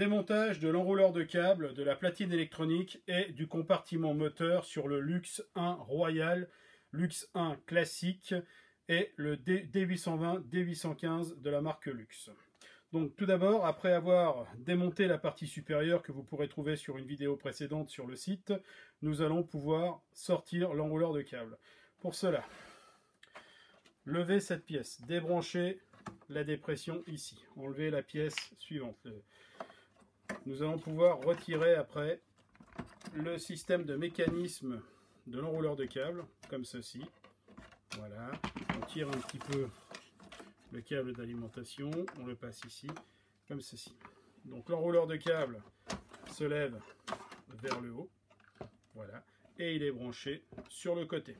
Démontage de l'enrouleur de câble, de la platine électronique et du compartiment moteur sur le Lux 1 Royal, Lux 1 classique et le D820, D815 de la marque Lux. Donc tout d'abord, après avoir démonté la partie supérieure que vous pourrez trouver sur une vidéo précédente sur le site, nous allons pouvoir sortir l'enrouleur de câble. Pour cela, levez cette pièce, débranchez la dépression ici, enlevez la pièce suivante. Nous allons pouvoir retirer après le système de mécanisme de l'enrouleur de câble, comme ceci. Voilà, on tire un petit peu le câble d'alimentation, on le passe ici, comme ceci. Donc l'enrouleur de câble se lève vers le haut, voilà, et il est branché sur le côté.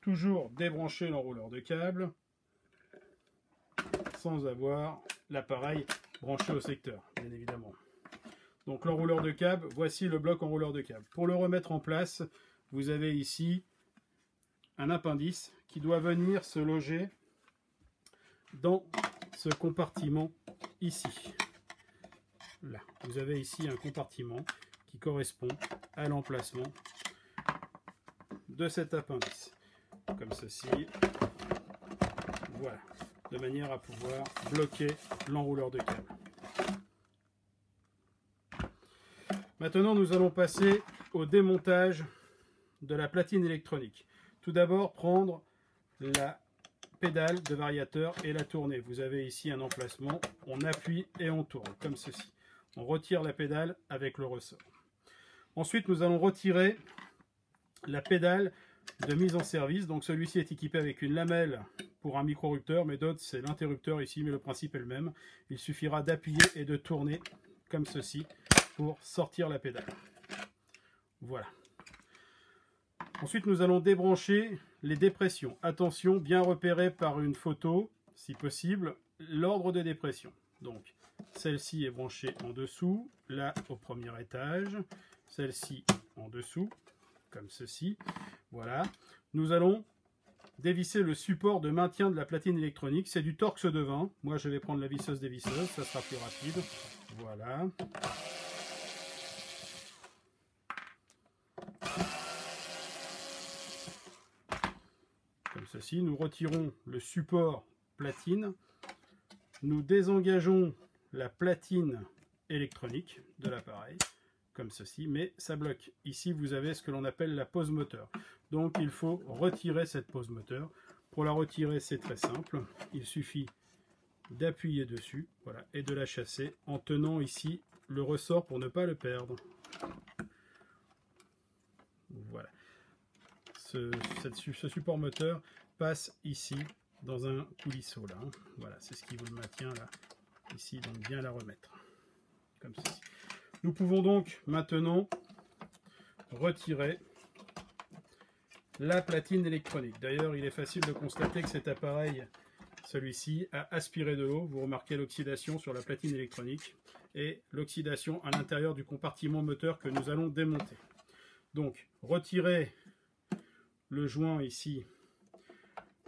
Toujours débrancher l'enrouleur de câble sans avoir l'appareil branché au secteur, bien évidemment. Donc l'enrouleur de câble, voici le bloc enrouleur de câble. Pour le remettre en place, vous avez ici un appendice qui doit venir se loger dans ce compartiment ici. Là, vous avez ici un compartiment qui correspond à l'emplacement de cet appendice. Comme ceci. Voilà. De manière à pouvoir bloquer l'enrouleur de câble. Maintenant, nous allons passer au démontage de la platine électronique. Tout d'abord, prendre la pédale de variateur et la tourner. Vous avez ici un emplacement, on appuie et on tourne, comme ceci. On retire la pédale avec le ressort. Ensuite, nous allons retirer la pédale de mise en service. Donc celui-ci est équipé avec une lamelle pour un micro-rupteur, mais d'autres c'est l'interrupteur ici, mais le principe est le même. Il suffira d'appuyer et de tourner comme ceci pour sortir la pédale. Voilà. Ensuite, nous allons débrancher les dépressions. Attention, bien repérer par une photo, si possible, l'ordre de dépression. Donc, celle-ci est branchée en dessous, là au premier étage, celle-ci en dessous, comme ceci. Voilà. Nous allons dévisser le support de maintien de la platine électronique. C'est du Torx de 20. Moi, je vais prendre la visseuse dévisseuse, ça sera plus rapide. Voilà. Comme ceci, nous retirons le support platine. Nous désengageons la platine électronique de l'appareil, comme ceci, mais ça bloque. Ici, vous avez ce que l'on appelle la pose moteur. Donc, il faut retirer cette pose moteur. Pour la retirer, c'est très simple. Il suffit d'appuyer dessus, voilà, et de la chasser en tenant ici le ressort pour ne pas le perdre. Voilà. Ce support moteur passe ici dans un coulisseau là. Voilà, c'est ce qui vous le maintient là, ici, donc bien la remettre. Comme ceci. Nous pouvons donc maintenant retirer la platine électronique. D'ailleurs, il est facile de constater que cet appareil, celui-ci, a aspiré de l'eau. Vous remarquez l'oxydation sur la platine électronique et l'oxydation à l'intérieur du compartiment moteur que nous allons démonter. Donc, retirer le joint ici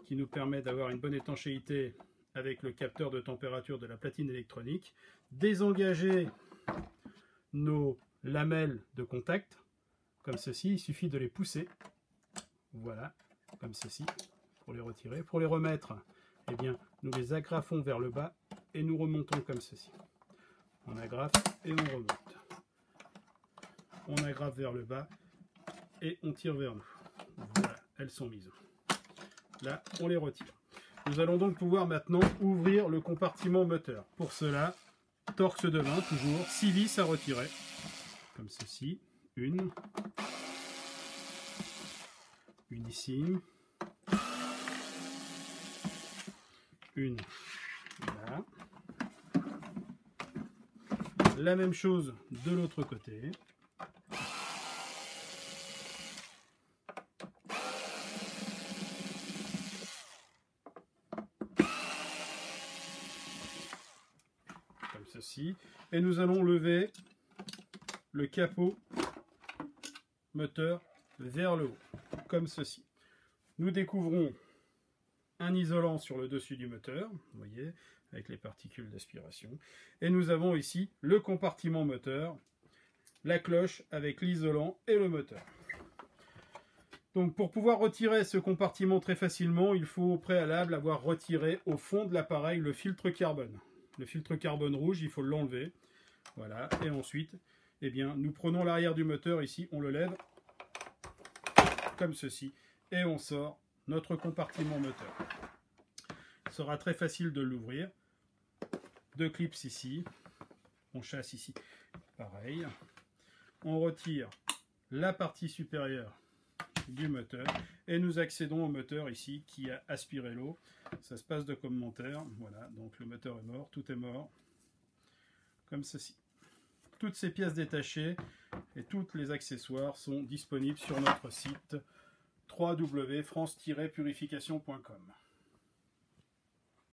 qui nous permet d'avoir une bonne étanchéité avec le capteur de température de la platine électronique. Désengager nos lamelles de contact, comme ceci, il suffit de les pousser, voilà, comme ceci, pour les retirer. Pour les remettre, eh bien, nous les agrafons vers le bas et nous remontons comme ceci. On agrafe et on remonte. On agrafe vers le bas et on tire vers nous. Voilà, elles sont mises. Là, on les retire. Nous allons donc pouvoir maintenant ouvrir le compartiment moteur. Pour cela, Torx de 20, toujours, 6 vis à retirer, comme ceci, une ici, une là, la même chose de l'autre côté, comme ceci, et nous allons lever le capot moteur vers le haut, comme ceci. Nous découvrons un isolant sur le dessus du moteur, vous voyez, avec les particules d'aspiration. Et nous avons ici le compartiment moteur, la cloche avec l'isolant et le moteur. Donc pour pouvoir retirer ce compartiment très facilement, il faut au préalable avoir retiré au fond de l'appareil le filtre carbone. Le filtre carbone rouge, il faut l'enlever. Voilà, et ensuite, eh bien, nous prenons l'arrière du moteur ici, on le lève comme ceci, et on sort notre compartiment moteur. Il sera très facile de l'ouvrir. Deux clips ici, on chasse ici, pareil. On retire la partie supérieure du moteur et nous accédons au moteur ici qui a aspiré l'eau. Ça se passe de commentaire. Voilà, donc le moteur est mort, tout est mort, comme ceci. Toutes ces pièces détachées et tous les accessoires sont disponibles sur notre site www.france-purification.com.